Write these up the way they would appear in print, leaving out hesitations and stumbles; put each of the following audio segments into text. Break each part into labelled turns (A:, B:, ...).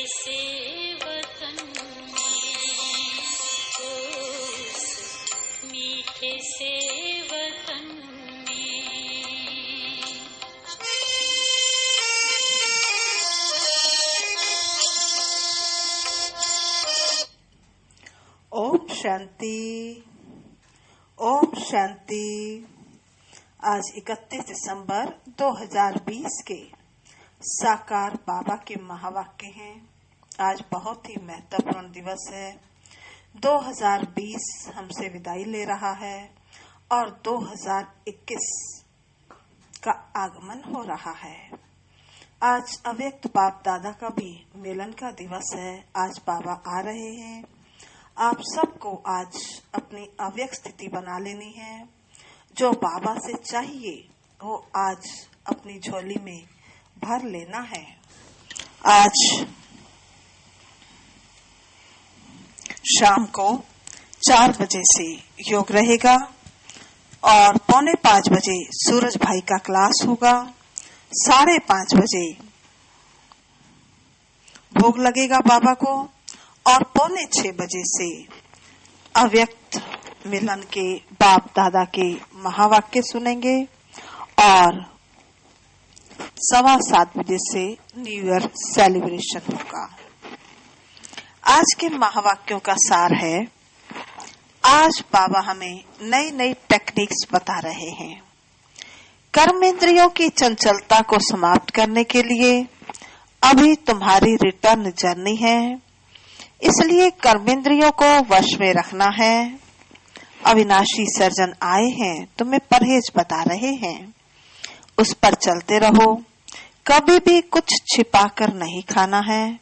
A: से वतन में, उस मीठे से वतन में।
B: ओम शांति, ओम शांति। आज 31 दिसंबर 2020 के साकार बाबा के महावाक्य हैं। आज बहुत ही महत्वपूर्ण दिवस है। 2020 हमसे विदाई ले रहा है और 2021 का आगमन हो रहा है। आज अव्यक्त बाप दादा का भी मिलन का दिवस है। आज बाबा आ रहे हैं। आप सबको आज अपनी अव्यक्त स्थिति बना लेनी है। जो बाबा से चाहिए वो आज अपनी झोली में भर लेना है। आज शाम को 4 बजे से योग रहेगा और 4:45 बजे सूरज भाई का क्लास होगा। 5:30 बजे भोग लगेगा बाबा को और 5:45 बजे से अव्यक्त मिलन के बाप दादा के महावाक्य सुनेंगे और 7:15 बजे से न्यू ईयर सेलिब्रेशन होगा। आज के महावाक्यों का सार है। आज बाबा हमें नई नई टेक्निक्स बता रहे हैं। कर्मेंद्रियों की चंचलता को समाप्त करने के लिए अभी तुम्हारी रिटर्न जर्नी है, इसलिए कर्मेंद्रियों को वश में रखना है। अविनाशी सर्जन आए हैं, तुम्हें परहेज बता रहे हैं, उस पर चलते रहो। कभी भी कुछ छिपा कर नहीं खाना है।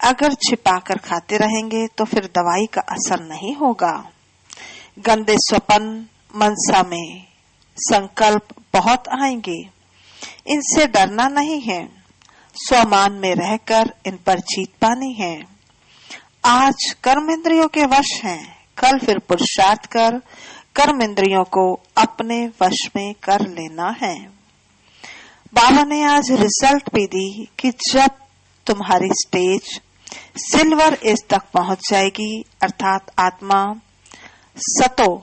B: अगर छिपा कर खाते रहेंगे तो फिर दवाई का असर नहीं होगा। गंदे स्वप्न मनसा में संकल्प बहुत आएंगे, इनसे डरना नहीं है। स्वमान में रहकर इन पर जीत पानी है। आज कर्मेंद्रियों के वश हैं, कल फिर पुरुषार्थ कर कर्मेंद्रियों को अपने वश में कर लेना है। बाबा ने आज रिजल्ट भी दी कि जब तुम्हारी स्टेज सिल्वर एज तक पहुंच जाएगी, अर्थात आत्मा सतो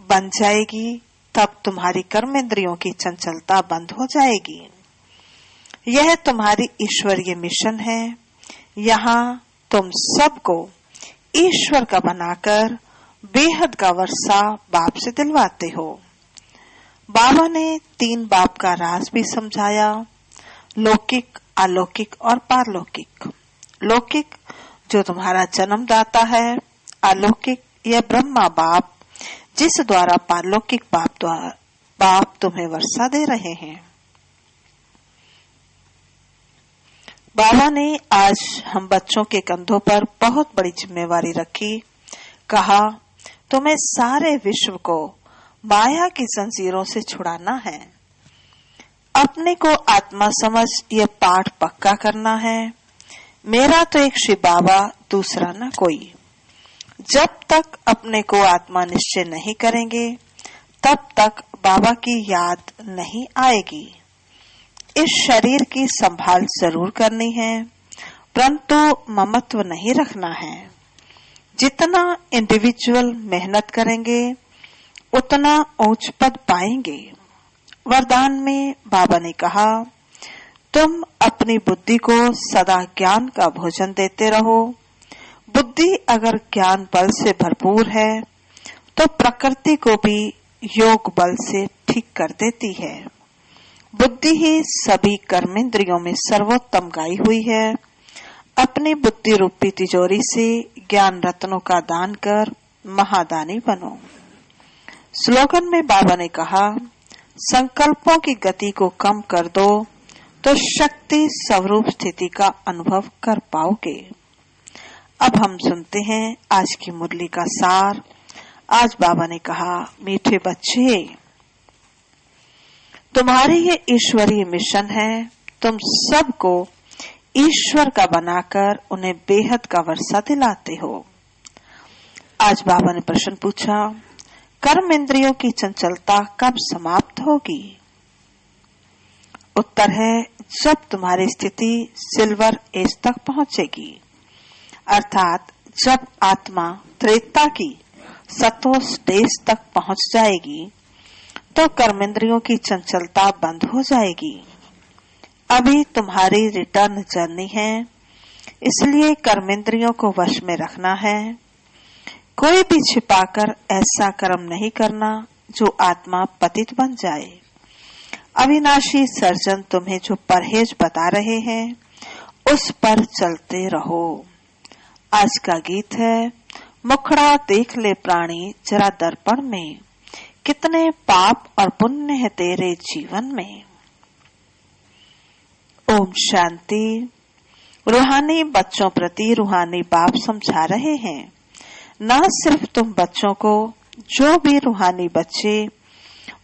B: बन जाएगी, तब तुम्हारी कर्मेंद्रियों की चंचलता बंद हो जाएगी। यह तुम्हारी ईश्वरीय मिशन है। यहाँ तुम सबको ईश्वर का बनाकर बेहद का वर्षा बाप से दिलवाते हो। बाबा ने 3 बाप का राज भी समझाया, लौकिक, अलौकिक और पारलौकिक। लौकिक जो तुम्हारा जन्मदाता है, अलौकिक यह ब्रह्मा बाप जिस द्वारा पारलौकिक बाप तुम्हें वर्षा दे रहे हैं। बाबा ने आज हम बच्चों के कंधों पर बहुत बड़ी जिम्मेवारी रखी। कहा, तुम्हें सारे विश्व को माया की जंजीरों से छुड़ाना है। अपने को आत्मा समझ ये पाठ पक्का करना है। मेरा तो एक शिव बाबा, दूसरा न कोई। जब तक अपने को आत्मा निश्चय नहीं करेंगे तब तक बाबा की याद नहीं आएगी। इस शरीर की संभाल जरूर करनी है, परंतु ममत्व नहीं रखना है। जितना इंडिविजुअल मेहनत करेंगे उतना उच्च पद पाएंगे। वरदान में बाबा ने कहा, तुम अपनी बुद्धि को सदा ज्ञान का भोजन देते रहो। बुद्धि अगर ज्ञान बल से भरपूर है तो प्रकृति को भी योग बल से ठीक कर देती है। बुद्धि ही सभी कर्मेंद्रियों में सर्वोत्तम गाई हुई है। अपनी बुद्धि रूपी तिजोरी से ज्ञान रत्नों का दान कर महादानी बनो। स्लोगन में बाबा ने कहा, संकल्पों की गति को कम कर दो तो शक्ति स्वरूप स्थिति का अनुभव कर पाओगे। अब हम सुनते हैं आज की मुरली का सार। आज बाबा ने कहा, मीठे बच्चे, तुम्हारी ये ईश्वरीय मिशन है। तुम सबको ईश्वर का बनाकर उन्हें बेहद का वर्षा दिलाते हो। आज बाबा ने प्रश्न पूछा, कर्म इंद्रियों की चंचलता कब समाप्त होगी? उत्तर है, जब तुम्हारी स्थिति सिल्वर एज तक पहुंचेगी। अर्थात जब आत्मा त्रेता की सतो स्टेज तक पहुंच जाएगी तो कर्मेंद्रियों की चंचलता बंद हो जाएगी। अभी तुम्हारी रिटर्न जर्नी है, इसलिए कर्मेंद्रियों को वश में रखना है। कोई भी छिपाकर ऐसा कर्म नहीं करना जो आत्मा पतित बन जाए। अविनाशी सर्जन तुम्हें जो परहेज बता रहे हैं उस पर चलते रहो। आज का गीत है, मुखड़ा देख ले प्राणी जरा दर्पण में, कितने पाप और पुण्य है तेरे जीवन में। ओम शांति। रूहानी बच्चों प्रति रूहानी बाप समझा रहे हैं। न सिर्फ तुम बच्चों को, जो भी रूहानी बच्चे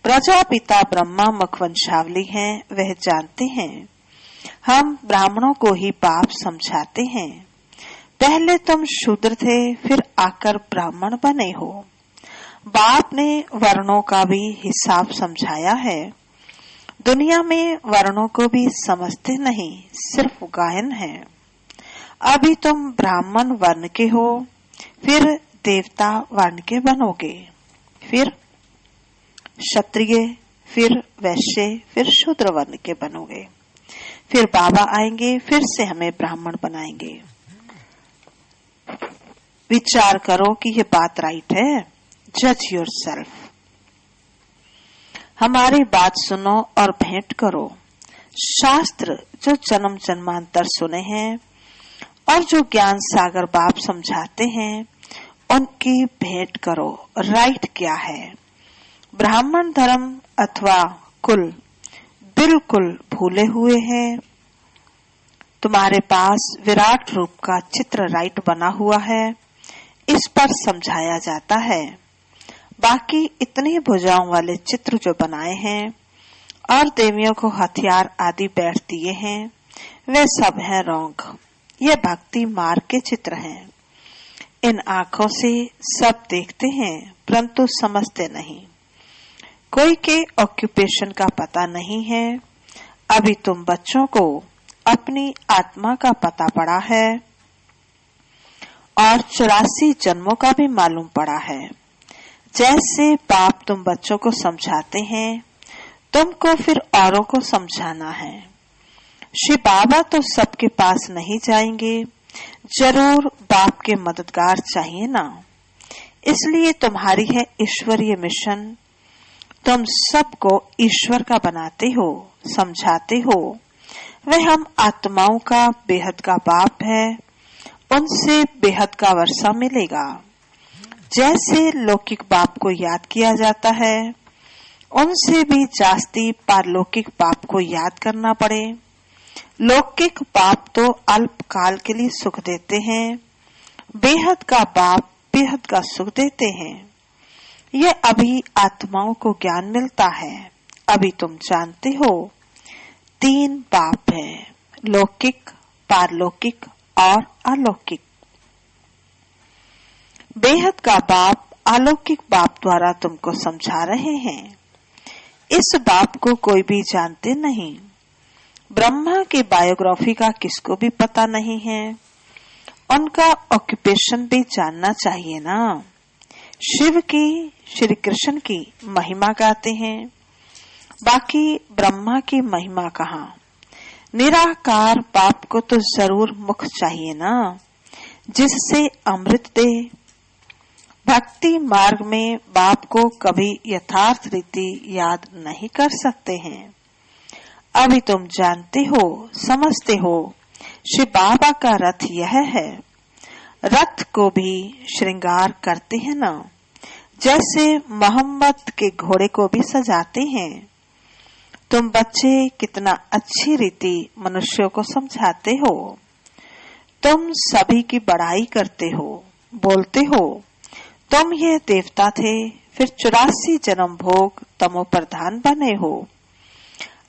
B: प्रजापिता ब्रह्मा मुखवंशावली हैं वह जानते हैं। हम ब्राह्मणों को ही बाप समझाते हैं। पहले तुम शूद्र थे, फिर आकर ब्राह्मण बने हो। बाप ने वर्णों का भी हिसाब समझाया है। दुनिया में वर्णों को भी समझते नहीं, सिर्फ गायन है। अभी तुम ब्राह्मण वर्ण के हो, फिर देवता वर्ण के बनोगे, फिर क्षत्रिय, फिर वैश्य, फिर शूद्र वर्ण के बनोगे। फिर बाबा आएंगे, फिर से हमें ब्राह्मण बनाएंगे। विचार करो कि ये बात राइट है। जज योरसेल्फ। हमारी बात सुनो और भेंट करो। शास्त्र जो जन्म जन्मांतर सुने हैं और जो ज्ञान सागर बाप समझाते हैं उनकी भेंट करो। राइट क्या है? ब्राह्मण धर्म अथवा कुल बिल्कुल भूले हुए हैं। तुम्हारे पास विराट रूप का चित्र राइट बना हुआ है, इस पर समझाया जाता है। बाकी इतनी भुजाओं वाले चित्र जो बनाए हैं और देवियों को हथियार आदि बैठ दिए हैं, वे सब हैं रॉन्ग। ये भक्ति मार्ग के चित्र हैं। इन आंखों से सब देखते हैं परंतु समझते नहीं। कोई के ऑक्यूपेशन का पता नहीं है। अभी तुम बच्चों को अपनी आत्मा का पता पड़ा है और 84 जन्मों का भी मालूम पड़ा है। जैसे बाप तुम बच्चों को समझाते हैं, तुमको फिर औरों को समझाना है। श्री बाबा तो सबके पास नहीं जाएंगे, जरूर बाप के मददगार चाहिए ना। इसलिए तुम्हारी है ईश्वरीय मिशन। तुम सबको ईश्वर का बनाते हो, समझाते हो। वह हम आत्माओं का बेहद का बाप है, उनसे बेहद का वर्षा मिलेगा। जैसे लौकिक बाप को याद किया जाता है, उनसे भी जास्ती पारलौकिक बाप को याद करना पड़े। लौकिक बाप तो अल्प काल के लिए सुख देते हैं, बेहद का बाप बेहद का सुख देते हैं। ये अभी आत्माओं को ज्ञान मिलता है। अभी तुम जानते हो 3 बाप है, लौकिक, पारलौकिक और अलौकिक। बेहद का बाप अलौकिक बाप द्वारा तुमको समझा रहे हैं। इस बाप को कोई भी जानते नहीं। ब्रह्मा की बायोग्राफी का किसको भी पता नहीं है। उनका ऑक्यूपेशन भी जानना चाहिए ना। शिव की, श्री कृष्ण की महिमा गाते हैं, बाकी ब्रह्मा की महिमा कहाँ। निराकार बाप को तो जरूर मुख चाहिए ना, जिससे अमृत दे। भक्ति मार्ग में बाप को कभी यथार्थ रीति याद नहीं कर सकते हैं। अभी तुम जानते हो, समझते हो, श्री बाबा का रथ यह है। रथ को भी श्रृंगार करते हैं ना, जैसे मोहम्मद के घोड़े को भी सजाते हैं। तुम बच्चे कितना अच्छी रीति मनुष्यों को समझाते हो। तुम सभी की बड़ाई करते हो, बोलते हो तुम ये देवता थे, फिर 84 जन्म भोग तमो प्रधान बने हो।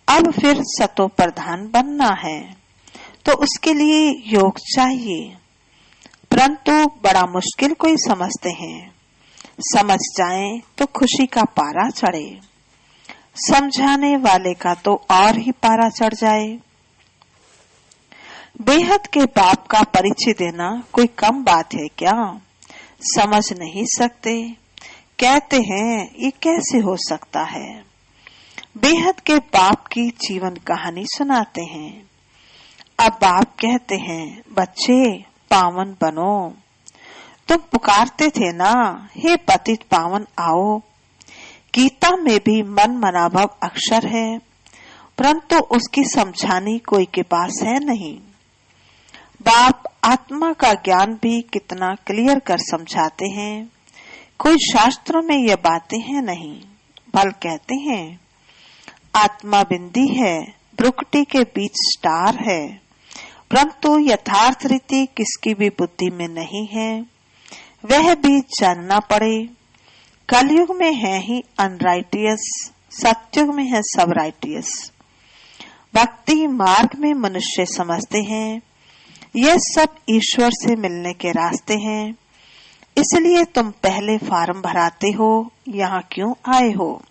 B: अब फिर सतो प्रधान बनना है, तो उसके लिए योग चाहिए, परंतु बड़ा मुश्किल कोई समझते हैं। समझ जाएं तो खुशी का पारा चढ़े, समझाने वाले का तो और ही पारा चढ़ जाए। बेहद के बाप का परिचय देना कोई कम बात है क्या? समझ नहीं सकते, कहते हैं ये कैसे हो सकता है। बेहद के बाप की जीवन कहानी सुनाते हैं। अब बाप कहते हैं, बच्चे पावन बनो। तुम पुकारते थे ना, हे पतित पावन आओ। गीता में भी मन मनाभव अक्षर है, परंतु उसकी समझानी कोई के पास है नहीं। बाप आत्मा का ज्ञान भी कितना क्लियर कर समझाते हैं। कोई शास्त्रों में ये बातें हैं नहीं, बल कहते हैं आत्मा बिंदी है, ब्रुकटी के बीच स्टार है, परंतु यथार्थ रीति किसकी भी बुद्धि में नहीं है, वह भी जानना पड़े। कलयुग में है ही अनराइटियस, सत्युग में है सब राइटियस। भक्ति मार्ग में मनुष्य समझते हैं यह सब ईश्वर से मिलने के रास्ते हैं, इसलिए तुम पहले फॉर्म भराते हो, यहाँ क्यों आए हो।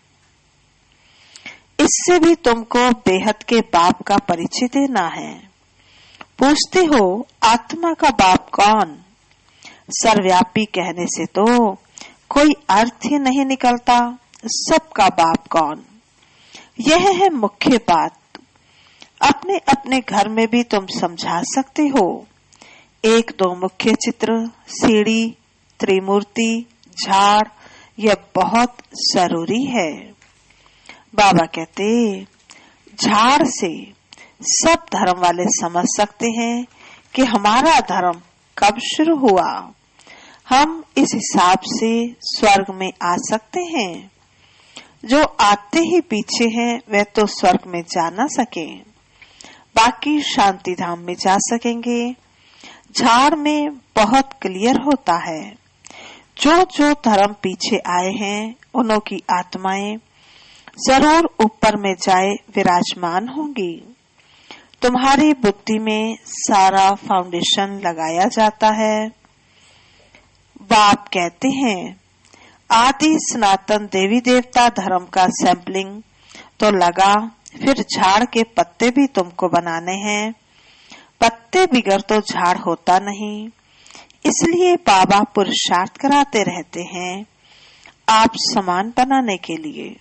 B: इससे भी तुमको बेहद के बाप का परिचय देना है। पूछते हो आत्मा का बाप कौन? सर्वव्यापी कहने से तो कोई अर्थ ही नहीं निकलता, सबका बाप कौन? यह है मुख्य बात। अपने अपने घर में भी तुम समझा सकते हो। एक दो मुख्य चित्र, सीढ़ी, त्रिमूर्ति, झाड़, यह बहुत जरूरी है। बाबा कहते झाड़ से सब धर्म वाले समझ सकते हैं कि हमारा धर्म कब शुरू हुआ। हम इस हिसाब से स्वर्ग में आ सकते हैं। जो आते ही पीछे हैं वे तो स्वर्ग में जा न सके, बाकी शांति धाम में जा सकेंगे। झाड़ में बहुत क्लियर होता है, जो जो धर्म पीछे आए हैं उन्हों की आत्माएं जरूर ऊपर में जाए विराजमान होंगी। तुम्हारी बुद्धि में सारा फाउंडेशन लगाया जाता है। बाप कहते हैं आदि सनातन देवी देवता धर्म का सैंपलिंग तो लगा, फिर झाड़ के पत्ते भी तुमको बनाने हैं। पत्ते बिगर तो झाड़ होता नहीं, इसलिए बाबा पुरुषार्थ कराते रहते हैं आप समान बनाने के लिए।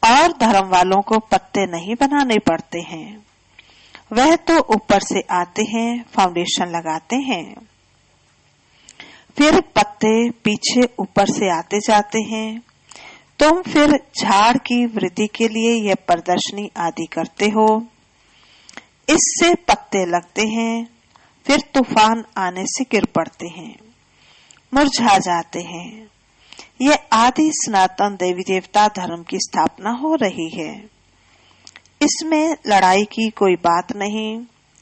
B: और धर्म वालों को पत्ते नहीं बनाने पड़ते हैं, वह तो ऊपर से आते हैं, फाउंडेशन लगाते हैं, फिर पत्ते पीछे ऊपर से आते जाते हैं। तुम फिर झाड़ की वृद्धि के लिए यह प्रदर्शनी आदि करते हो, इससे पत्ते लगते हैं, फिर तूफान आने से गिर पड़ते हैं, मुरझा जाते हैं। यह आदि सनातन देवी देवता धर्म की स्थापना हो रही है। इसमें लड़ाई की कोई बात नहीं,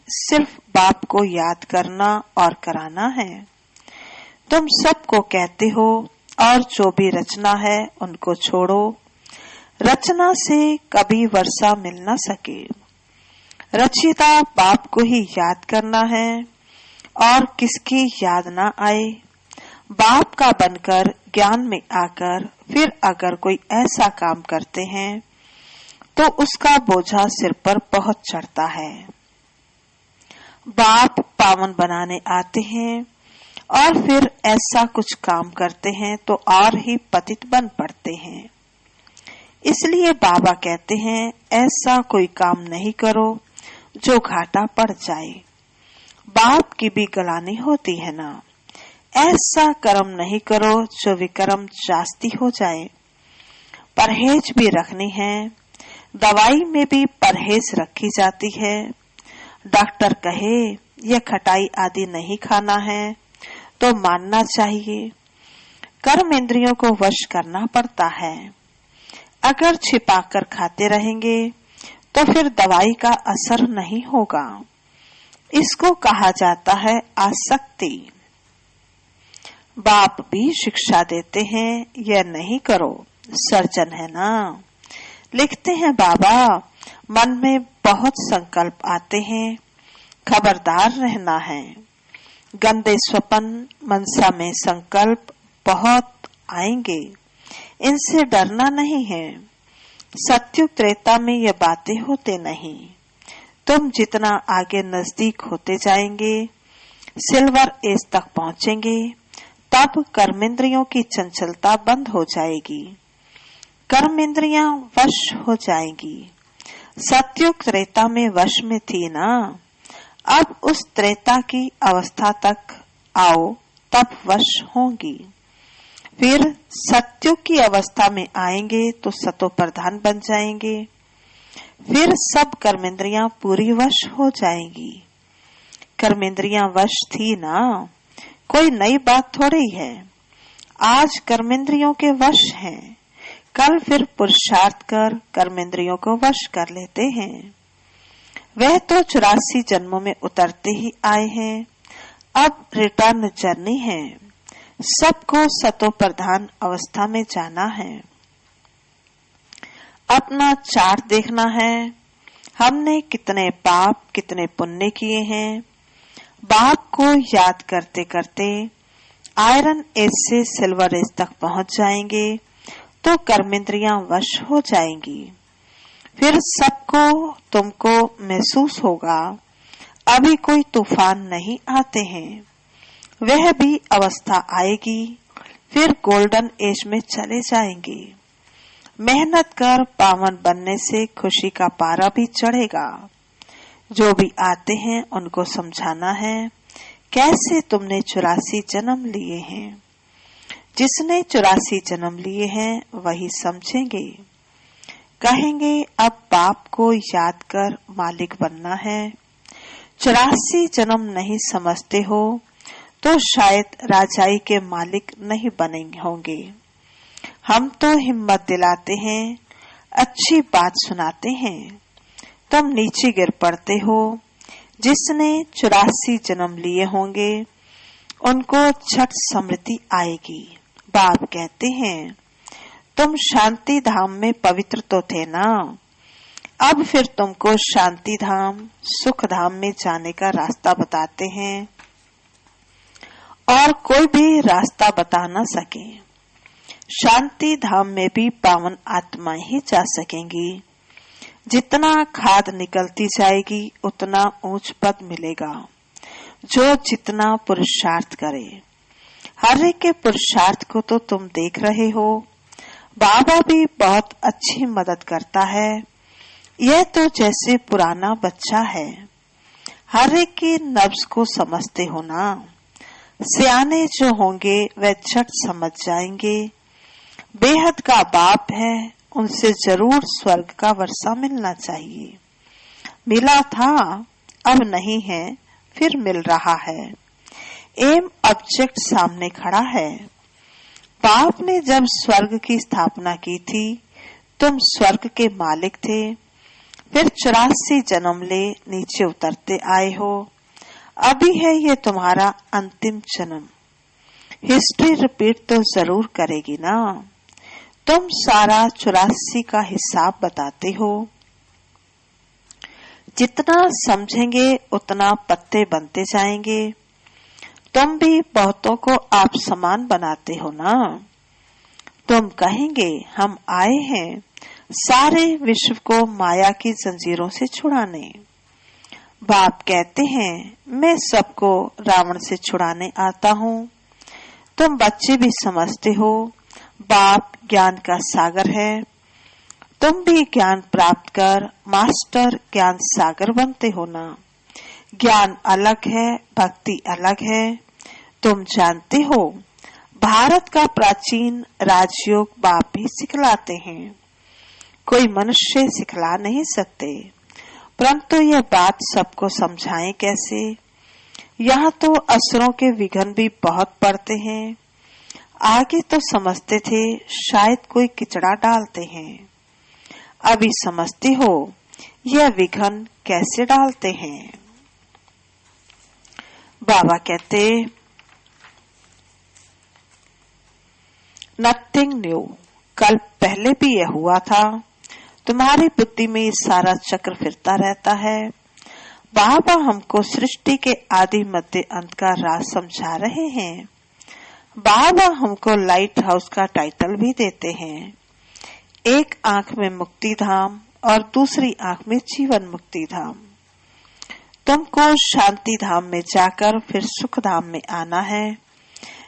B: सिर्फ बाप को याद करना और कराना है। तुम सबको कहते हो और जो भी रचना है उनको छोड़ो। रचना से कभी वर्षा मिल न सके। रचयिता बाप को ही याद करना है और किसकी याद ना आए। बाप का बनकर ज्ञान में आकर फिर अगर कोई ऐसा काम करते हैं तो उसका बोझा सिर पर बहुत चढ़ता है। बाप पावन बनाने आते हैं और फिर ऐसा कुछ काम करते हैं तो और ही पतित बन पड़ते हैं। इसलिए बाबा कहते हैं ऐसा कोई काम नहीं करो जो घाटा पड़ जाए। बाप की भी गलानी होती है ना। ऐसा कर्म नहीं करो जो विकर्म जास्ती हो जाए। परहेज भी रखनी है। दवाई में भी परहेज रखी जाती है। डॉक्टर कहे यह खटाई आदि नहीं खाना है तो मानना चाहिए। कर्म इंद्रियों को वश करना पड़ता है। अगर छिपाकर खाते रहेंगे तो फिर दवाई का असर नहीं होगा। इसको कहा जाता है आसक्ति। बाप भी शिक्षा देते हैं यह नहीं करो, सर्जन है ना। लिखते हैं बाबा मन में बहुत संकल्प आते हैं, खबरदार रहना है। गंदे स्वप्न मनसा में संकल्प बहुत आएंगे, इनसे डरना नहीं है। सत्युग त्रेता में ये बातें होते नहीं। तुम जितना आगे नजदीक होते जाएंगे, सिल्वर एज तक पहुंचेंगे, तब कर्मेंद्रियों की चंचलता बंद हो जाएगी, कर्मेंद्रियां वश हो जाएंगी। सतयुग त्रेता में वश में थी ना, अब उस त्रेता की अवस्था तक आओ, तब वश होंगी। फिर सत्युग की अवस्था में आएंगे तो सतो प्रधान बन जाएंगे, फिर सब कर्मेंद्रियां पूरी वश हो जाएंगी। कर्मेंद्रियां वश थी ना, कोई नई बात थोड़ी है। आज कर्मेंद्रियों के वश हैं, कल फिर पुरुषार्थ कर कर्मेंद्रियों को वश कर लेते हैं। वह तो 84 जन्मों में उतरते ही आए हैं, अब रिटर्न जर्नी है, सबको सतो प्रधान अवस्था में जाना है। अपना चार्ट देखना है, हमने कितने पाप कितने पुण्य किए हैं। बाप को याद करते करते आयरन एज से सिल्वर एज तक पहुंच जाएंगे तो कर्मेंद्रियां वश हो जाएंगी। फिर सबको तुमको महसूस होगा अभी कोई तूफान नहीं आते हैं, वह भी अवस्था आएगी, फिर गोल्डन एज में चले जाएंगे। मेहनत कर पावन बनने से खुशी का पारा भी चढ़ेगा। जो भी आते हैं उनको समझाना है कैसे तुमने 84 जन्म लिए हैं। जिसने 84 जन्म लिए हैं वही समझेंगे, कहेंगे अब बाप को याद कर मालिक बनना है। 84 जन्म नहीं समझते हो तो शायद राजाई के मालिक नहीं बनेंगे होंगे। हम तो हिम्मत दिलाते हैं, अच्छी बात सुनाते हैं, तुम नीचे गिर पड़ते हो। जिसने 84 जन्म लिए होंगे उनको छठ स्मृति आएगी। बाप कहते हैं तुम शांति धाम में पवित्र तो थे ना, अब फिर तुमको शांति धाम सुख धाम में जाने का रास्ता बताते हैं, और कोई भी रास्ता बता न सके। शांति धाम में भी पावन आत्माएं ही जा सकेंगी। जितना खाद निकलती जाएगी उतना ऊंच पद मिलेगा, जो जितना पुरुषार्थ करे। हर एक के पुरुषार्थ को तो तुम देख रहे हो, बाबा भी बहुत अच्छी मदद करता है। यह तो जैसे पुराना बच्चा है, हर एक की नब्ज को समझते हो ना। सियाने जो होंगे वह झट समझ जाएंगे, बेहद का बाप है, उनसे जरूर स्वर्ग का वर्षा मिलना चाहिए। मिला था, अब नहीं है, फिर मिल रहा है। एम ऑब्जेक्ट सामने खड़ा है। बाप ने जब स्वर्ग की स्थापना की थी तुम स्वर्ग के मालिक थे, फिर 84 जन्म ले नीचे उतरते आए हो। अभी है ये तुम्हारा अंतिम जन्म। हिस्ट्री रिपीट तो जरूर करेगी ना। तुम सारा 84 का हिसाब बताते हो। जितना समझेंगे उतना पत्ते बनते जाएंगे। तुम भी बहुतों को आप समान बनाते हो ना। तुम कहेंगे हम आए हैं सारे विश्व को माया की जंजीरों से छुड़ाने। बाप कहते हैं मैं सबको रावण से छुड़ाने आता हूँ। तुम बच्चे भी समझते हो बाप ज्ञान का सागर है। तुम भी ज्ञान प्राप्त कर मास्टर ज्ञान सागर बनते हो ना। ज्ञान अलग है, भक्ति अलग है। तुम जानते हो भारत का प्राचीन राजयोग बाप भी सिखलाते हैं, कोई मनुष्य सिखला नहीं सकते। परंतु यह बात सबको समझाएं कैसे। यहाँ तो असुरों के विघ्न भी बहुत पड़ते हैं। आगे तो समझते थे शायद कोई किचड़ा डालते हैं, अभी समझते हो यह विघ्न कैसे डालते हैं। बाबा कहते नथिंग न्यू, कल पहले भी यह हुआ था। तुम्हारी बुद्धि में सारा चक्र फिरता रहता है। बाबा हमको सृष्टि के आदि मध्य अंत का राज समझा रहे हैं। बाबा हमको लाइट हाउस का टाइटल भी देते हैं। एक आंख में मुक्ति धाम और दूसरी आंख में जीवन मुक्ति धाम। तुमको शांति धाम में जाकर फिर सुख धाम में आना है।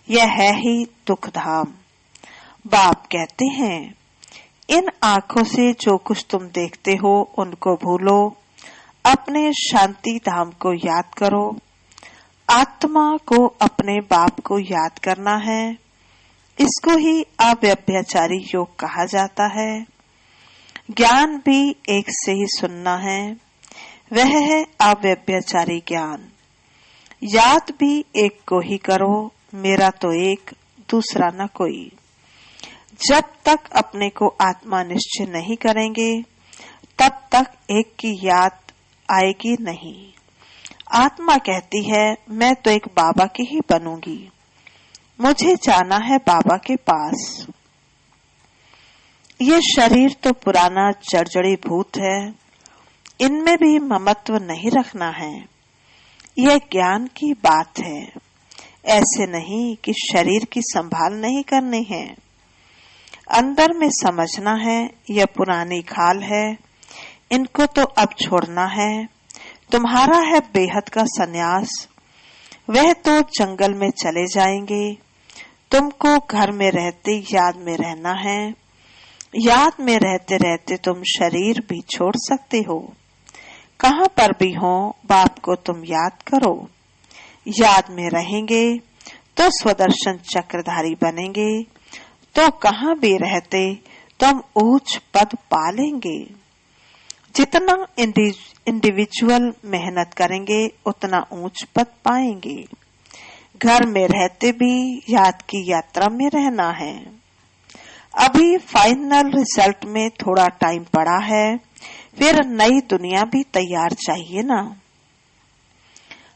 B: यह है ही दुख धाम। बाप कहते हैं, इन आंखों से जो कुछ तुम देखते हो उनको भूलो, अपने शांति धाम को याद करो। आत्मा को अपने बाप को याद करना है। इसको ही अव्यभिचारी योग कहा जाता है। ज्ञान भी एक से ही सुनना है, वह है अव्यभिचारी ज्ञान। याद भी एक को ही करो, मेरा तो एक, दूसरा न कोई। जब तक अपने को आत्मा निश्चय नहीं करेंगे तब तक एक की याद आएगी नहीं। आत्मा कहती है, मैं तो एक बाबा की ही बनूंगी, मुझे जाना है बाबा के पास। ये शरीर तो पुराना जड़जड़ी भूत है, इनमें भी ममत्व नहीं रखना है। यह ज्ञान की बात है, ऐसे नहीं कि शरीर की संभाल नहीं करनी है। अंदर में समझना है, यह पुरानी खाल है, इनको तो अब छोड़ना है। तुम्हारा है बेहद का सन्यास, वह तो जंगल में चले जाएंगे। तुमको घर में रहते याद में रहना है। याद में रहते रहते तुम शरीर भी छोड़ सकते हो। कहाँ पर भी हो, बाप को तुम याद करो। याद में रहेंगे तो स्वदर्शन चक्रधारी बनेंगे, तो कहाँ भी रहते तुम ऊंच पद पालेंगे। जितना इंडिविजुअल मेहनत करेंगे उतना ऊंच पद पाएंगे। घर में रहते भी याद की यात्रा में रहना है। अभी फाइनल रिजल्ट में थोड़ा टाइम पड़ा है, फिर नई दुनिया भी तैयार चाहिए ना।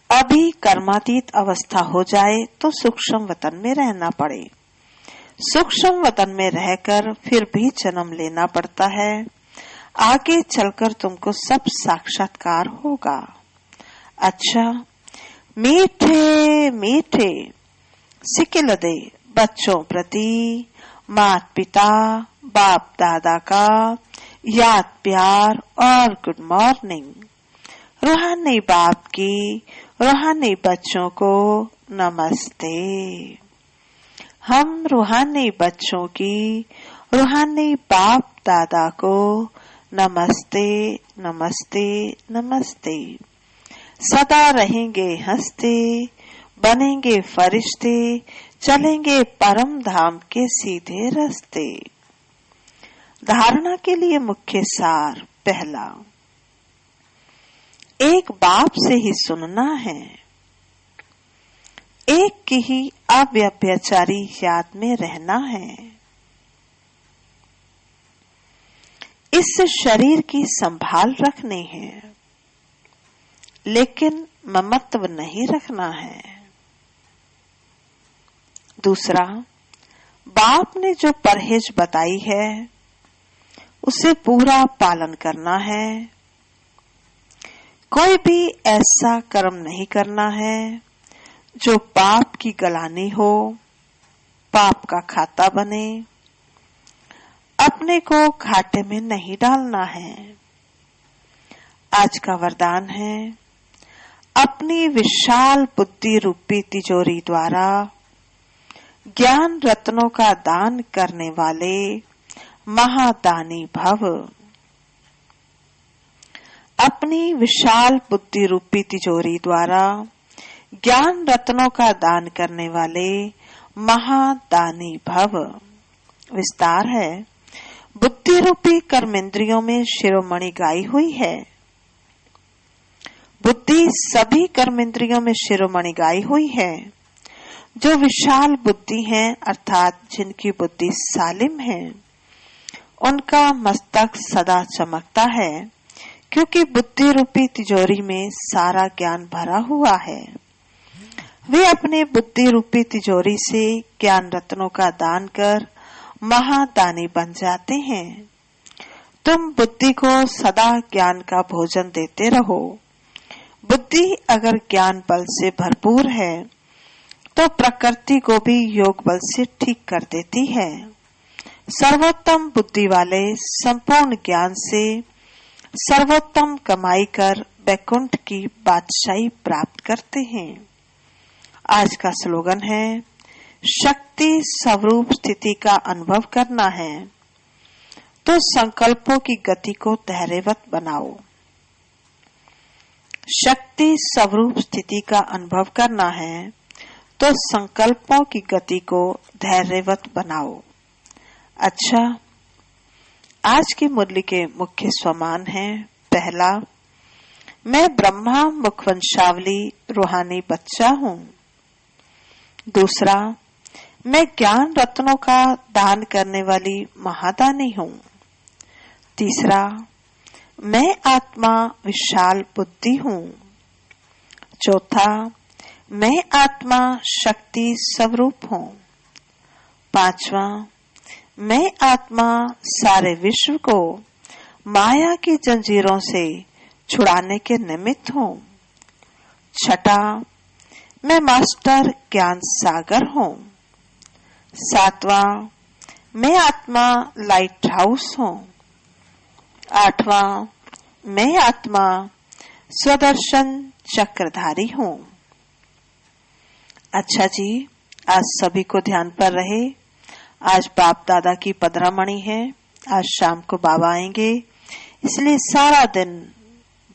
B: अभी कर्मातीत अवस्था हो जाए तो सूक्ष्म वतन में रहना पड़े। सूक्ष्म वतन में रहकर फिर भी जन्म लेना पड़ता है। आगे चलकर तुमको सब साक्षात्कार होगा। अच्छा, मीठे मीठे सिकिल दे बच्चों प्रति माता पिता बाप दादा का याद प्यार और गुड मॉर्निंग। रूहानी बाप की रूहानी बच्चों को नमस्ते। हम रूहानी बच्चों की रूहानी बाप दादा को नमस्ते नमस्ते नमस्ते। सदा रहेंगे हंसते, बनेंगे फरिश्ते, चलेंगे परम धाम के सीधे रास्ते। धारणा के लिए मुख्य सार पहला, एक बाप से ही सुनना है। एक की ही अव्यभिचारी याद में रहना है। इस शरीर की संभाल रखनी है, लेकिन ममत्व नहीं रखना है। दूसरा, बाप ने जो परहेज बताई है उसे पूरा पालन करना है। कोई भी ऐसा कर्म नहीं करना है जो पाप की गलानी हो, पाप का खाता बने। अपने को घाटे में नहीं डालना है। आज का वरदान है, अपनी विशाल बुद्धि रूपी तिजोरी द्वारा ज्ञान रत्नों का दान करने वाले महादानी भव। अपनी विशाल बुद्धि रूपी तिजोरी द्वारा ज्ञान रत्नों का दान करने वाले महादानी भव। विस्तार है, बुद्धि रूपी कर्मेंद्रियों में शिरोमणि गाई हुई है। बुद्धि सभी कर्मेंद्रियों में शिरोमणि गाई हुई है। जो विशाल बुद्धि है, अर्थात जिनकी बुद्धि सालिम है, उनका मस्तक सदा चमकता है, क्योंकि बुद्धि रूपी तिजोरी में सारा ज्ञान भरा हुआ है। वे अपने बुद्धि रूपी तिजोरी से ज्ञान रत्नों का दान कर महादानी बन जाते हैं। तुम बुद्धि को सदा ज्ञान का भोजन देते रहो। बुद्धि अगर ज्ञान बल से भरपूर है तो प्रकृति को भी योग बल से ठीक कर देती है। सर्वोत्तम बुद्धि वाले संपूर्ण ज्ञान से सर्वोत्तम कमाई कर वैकुंठ की बादशाही प्राप्त करते हैं। आज का स्लोगन है, शक्ति स्वरूप स्थिति का अनुभव करना है तो संकल्पों की गति को धैर्यवत बनाओ। शक्ति स्वरूप स्थिति का अनुभव करना है तो संकल्पों की गति को धैर्यवत बनाओ। अच्छा, आज की मुरली के मुख्य स्वमान हैं। पहला, मैं ब्रह्मा मुखवंशावली रूहानी बच्चा हूँ। दूसरा, मैं ज्ञान रत्नों का दान करने वाली महादानी हूँ। तीसरा, मैं आत्मा विशाल बुद्धि हूँ। चौथा, मैं आत्मा शक्ति स्वरूप हूँ। पांचवा, मैं आत्मा सारे विश्व को माया की जंजीरों से छुड़ाने के निमित्त हूँ। छठा, मैं मास्टर ज्ञान सागर हूँ। सातवां, मैं आत्मा लाइट हाउस हूँ। आठवां, मैं आत्मा स्वदर्शन चक्रधारी हूँ। अच्छा जी, आज सभी को ध्यान पर रहे। आज बाप दादा की पधरामणि है। आज शाम को बाबा आएंगे, इसलिए सारा दिन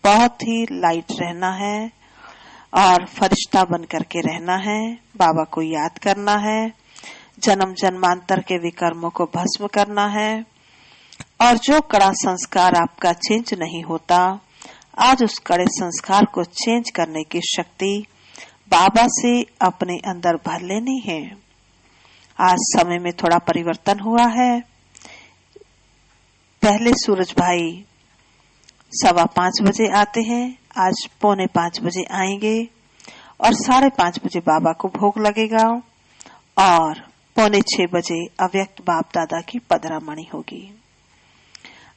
B: बहुत ही लाइट रहना है और फरिश्ता बन करके रहना है। बाबा को याद करना है, जन्म जन्मांतर के विकर्मों को भस्म करना है। और जो कड़ा संस्कार आपका चेंज नहीं होता, आज उस कड़े संस्कार को चेंज करने की शक्ति बाबा से अपने अंदर भर लेनी है। आज समय में थोड़ा परिवर्तन हुआ है। पहले सूरज भाई 5:15 बजे आते हैं, आज 4:45 बजे आएंगे और 5:30 बजे बाबा को भोग लगेगा और 5:45 बजे अव्यक्त बाप दादा की पधरामणि होगी।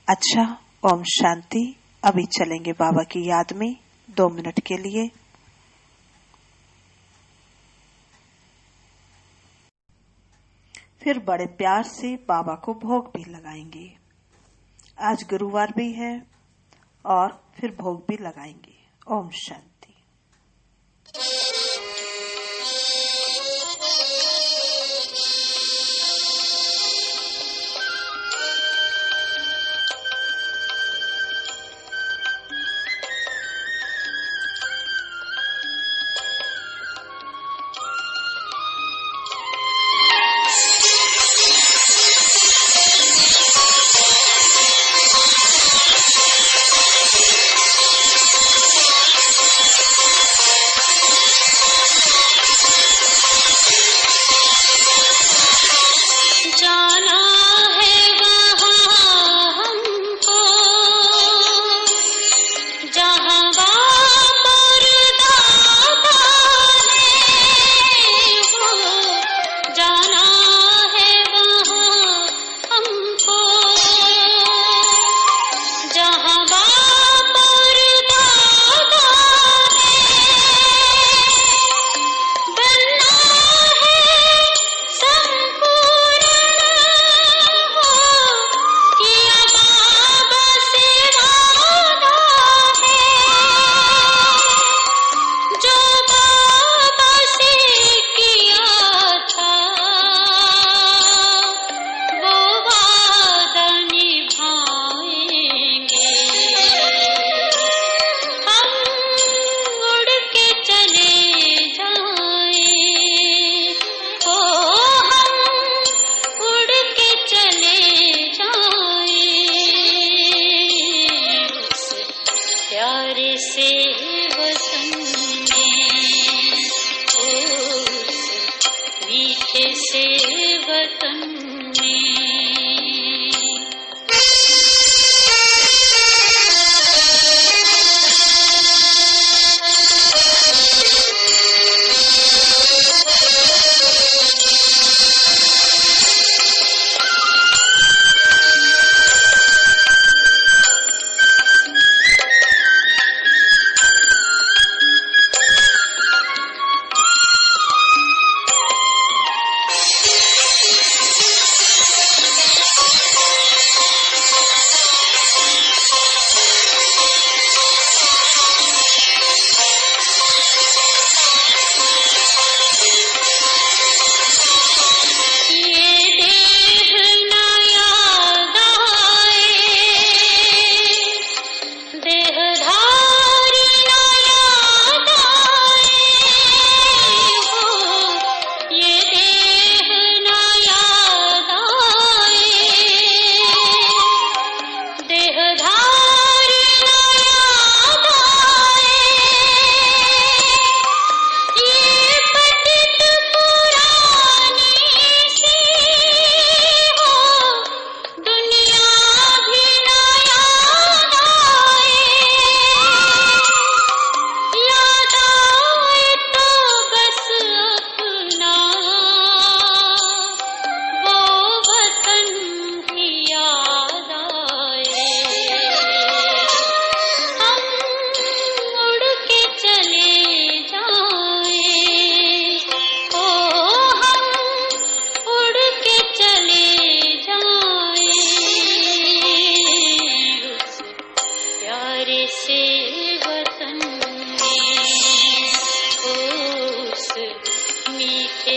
B: अच्छा, ओम शांति। अभी चलेंगे बाबा की याद में 2 मिनट के लिए। फिर बड़े प्यार से बाबा को भोग भी लगाएंगे। आज गुरुवार भी है और फिर भोग भी लगाएंगे। ओम शांति।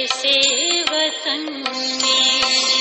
A: से वतन में।